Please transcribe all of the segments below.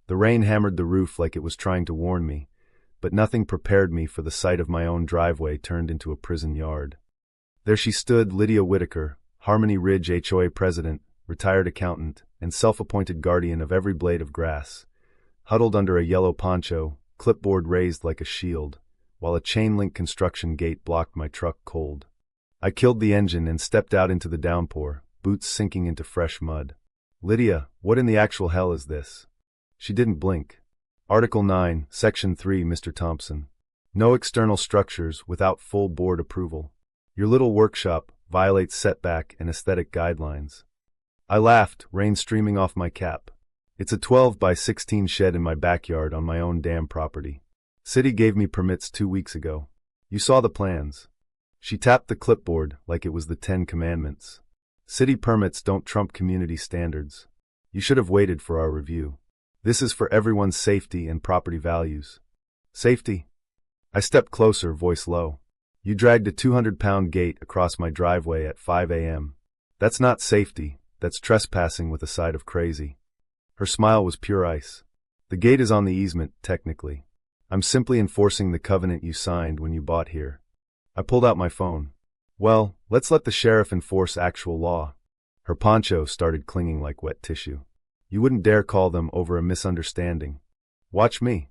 The rain hammered the roof like it was trying to warn me, but nothing prepared me for the sight of my own driveway turned into a prison yard. There she stood, Lydia Whitaker, Harmony Ridge HOA president, retired accountant, and self-appointed guardian of every blade of grass, huddled under a yellow poncho, clipboard raised like a shield, while a chain-link construction gate blocked my truck cold. I killed the engine and stepped out into the downpour, boots sinking into fresh mud. "Lydia, what in the actual hell is this?" She didn't blink. Article 9, Section 3, Mr. Thompson. No external structures without full board approval. Your little workshop violates setback and aesthetic guidelines. I laughed, rain streaming off my cap. It's a 12 by 16 shed in my backyard on my own damn property. City gave me permits 2 weeks ago. You saw the plans. She tapped the clipboard like it was the 10 Commandments. City permits don't trump community standards. You should have waited for our review. This is for everyone's safety and property values. Safety? I stepped closer, voice low. You dragged a 200-pound gate across my driveway at 5 a.m. That's not safety, that's trespassing with a side of crazy. Her smile was pure ice. The gate is on the easement, technically. I'm simply enforcing the covenant you signed when you bought here. I pulled out my phone. Well, let's let the sheriff enforce actual law. Her poncho started clinging like wet tissue. You wouldn't dare call them over a misunderstanding. Watch me.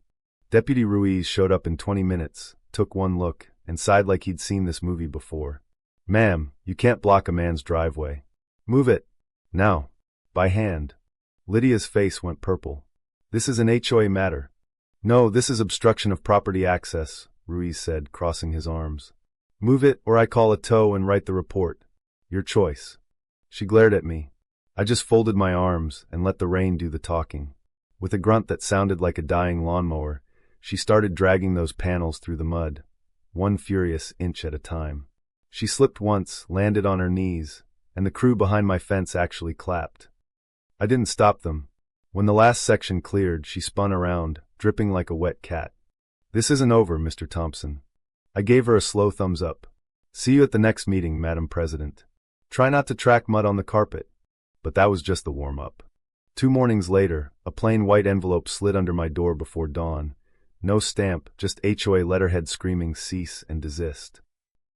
Deputy Ruiz showed up in 20 minutes, took one look, and sighed like he'd seen this movie before. "Ma'am, you can't block a man's driveway. Move it. Now. By hand." Lydia's face went purple. "This is an HOA matter." "No, this is obstruction of property access," Ruiz said, crossing his arms. "Move it, or I call a tow and write the report. Your choice." She glared at me. I just folded my arms and let the rain do the talking. With a grunt that sounded like a dying lawnmower, she started dragging those panels through the mud, one furious inch at a time. She slipped once, landed on her knees, and the crew behind my fence actually clapped. I didn't stop them. When the last section cleared, she spun around, dripping like a wet cat. "This isn't over, Mr. Thompson." I gave her a slow thumbs up. "See you at the next meeting, Madam President. Try not to track mud on the carpet." But that was just the warm-up. 2 mornings later, a plain white envelope slid under my door before dawn. No stamp, just HOA letterhead screaming cease and desist.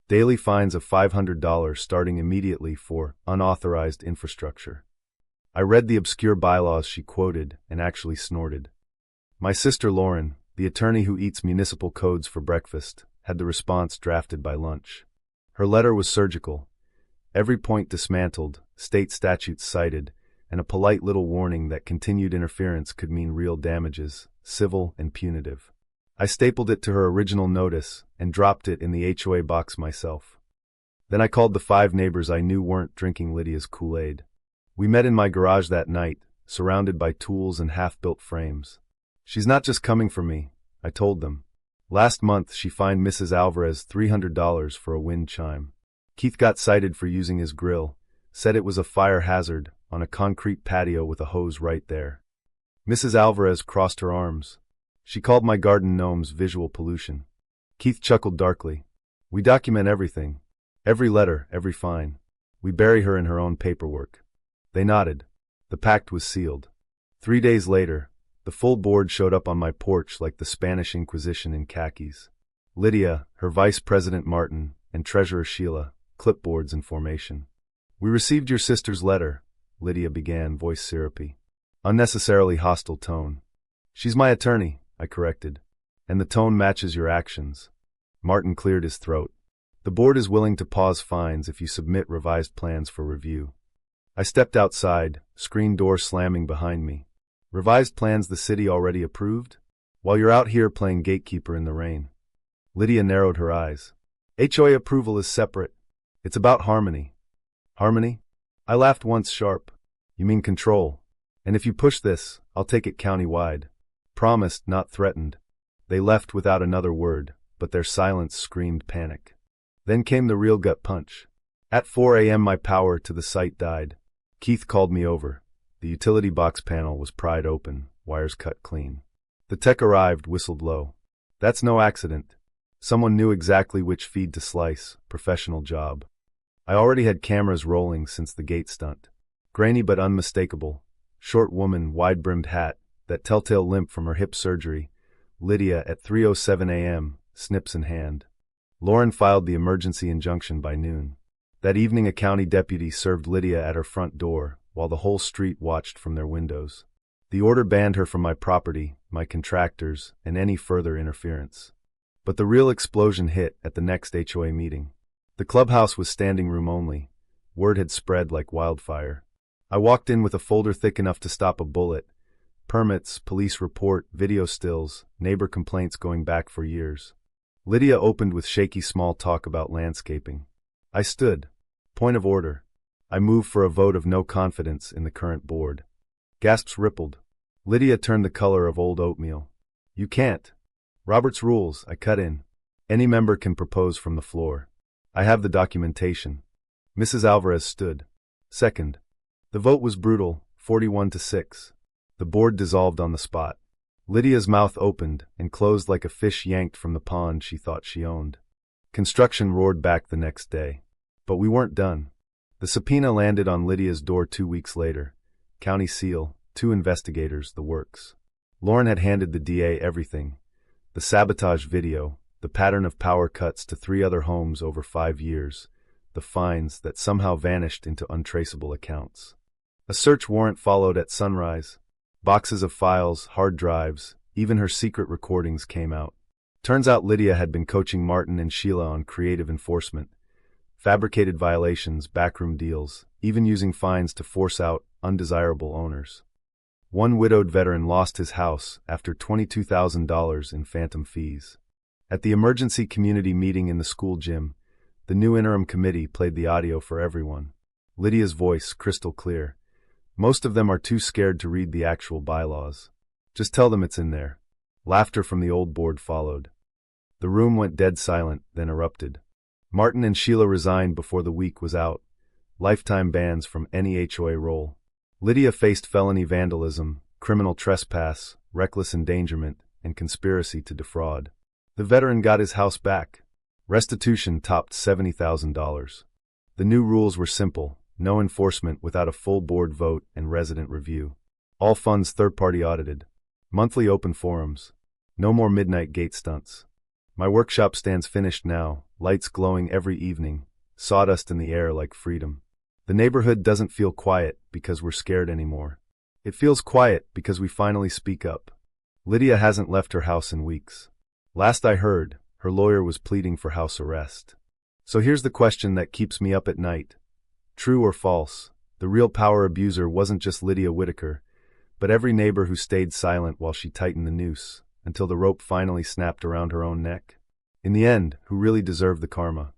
Daily fines of $500 starting immediately for unauthorized infrastructure. I read the obscure bylaws she quoted and actually snorted. My sister Lauren, the attorney who eats municipal codes for breakfast, had the response drafted by lunch. Her letter was surgical. Every point dismantled, state statutes cited, and a polite little warning that continued interference could mean real damages, civil and punitive. I stapled it to her original notice and dropped it in the HOA box myself. Then I called the 5 neighbors I knew weren't drinking Lydia's Kool-Aid. We met in my garage that night, surrounded by tools and half-built frames. "She's not just coming for me," I told them. Last month she fined Mrs. Alvarez $300 for a wind chime. Keith got cited for using his grill, said it was a fire hazard, on a concrete patio with a hose right there. Mrs. Alvarez crossed her arms. She called my garden gnomes visual pollution. Keith chuckled darkly. "We document everything. Every letter, every fine. We bury her in her own paperwork." They nodded. The pact was sealed. 3 days later, the full board showed up on my porch like the Spanish Inquisition in khakis. Lydia, her vice president Martin, and treasurer Sheila, clipboards in formation. "We received your sister's letter," Lydia began, voice syrupy. Unnecessarily hostile tone. "She's my attorney," I corrected. "And the tone matches your actions." Martin cleared his throat. "The board is willing to pause fines if you submit revised plans for review." I stepped outside, screen door slamming behind me. "Revised plans the city already approved? While you're out here playing gatekeeper in the rain." Lydia narrowed her eyes. "HOA approval is separate. It's about harmony." "Harmony?" I laughed once sharp. "You mean control. And if you push this, I'll take it county-wide." Promised, not threatened. They left without another word, but their silence screamed panic. Then came the real gut punch. At 4 a.m. my power to the site died. Keith called me over. The utility box panel was pried open, wires cut clean. The tech arrived, whistled low. "That's no accident. Someone knew exactly which feed to slice, professional job." I already had cameras rolling since the gate stunt. Grainy but unmistakable. Short woman, wide-brimmed hat, that telltale limp from her hip surgery. Lydia at 3:07 a.m., snips in hand. Lauren filed the emergency injunction by noon. That evening a county deputy served Lydia at her front door, while the whole street watched from their windows. The order banned her from my property, my contractors, and any further interference. But the real explosion hit at the next HOA meeting. The clubhouse was standing room only. Word had spread like wildfire. I walked in with a folder thick enough to stop a bullet. Permits, police report, video stills, neighbor complaints going back for years. Lydia opened with shaky small talk about landscaping. I stood. Point of order. I moved for a vote of no confidence in the current board. Gasps rippled. Lydia turned the color of old oatmeal. You can't. Robert's rules, I cut in. Any member can propose from the floor. I have the documentation. Mrs. Alvarez stood. Second. The vote was brutal, 41-6. The board dissolved on the spot. Lydia's mouth opened and closed like a fish yanked from the pond she thought she owned. Construction roared back the next day. But we weren't done. The subpoena landed on Lydia's door 2 weeks later. County seal, 2 investigators, the works. Lauren had handed the DA everything. The sabotage video, the pattern of power cuts to 3 other homes over 5 years, the fines that somehow vanished into untraceable accounts. A search warrant followed at sunrise. Boxes of files, hard drives, even her secret recordings came out. Turns out Lydia had been coaching Martin and Sheila on creative enforcement. Fabricated violations, backroom deals, even using fines to force out undesirable owners. One widowed veteran lost his house after $22,000 in phantom fees. At the emergency community meeting in the school gym, the new interim committee played the audio for everyone. Lydia's voice crystal clear. Most of them are too scared to read the actual bylaws. Just tell them it's in there. Laughter from the old board followed. The room went dead silent, then erupted. Martin and Sheila resigned before the week was out. Lifetime bans from any HOA role. Lydia faced felony vandalism, criminal trespass, reckless endangerment, and conspiracy to defraud. The veteran got his house back. Restitution topped $70,000. The new rules were simple. No enforcement without a full board vote and resident review. All funds third-party audited. Monthly open forums. No more midnight gate stunts. My workshop stands finished now, lights glowing every evening, sawdust in the air like freedom. The neighborhood doesn't feel quiet because we're scared anymore. It feels quiet because we finally speak up. Lydia hasn't left her house in weeks. Last I heard, her lawyer was pleading for house arrest. So here's the question that keeps me up at night. True or false, the real power abuser wasn't just Lydia Whitaker, but every neighbor who stayed silent while she tightened the noose, until the rope finally snapped around her own neck. In the end, who really deserved the karma?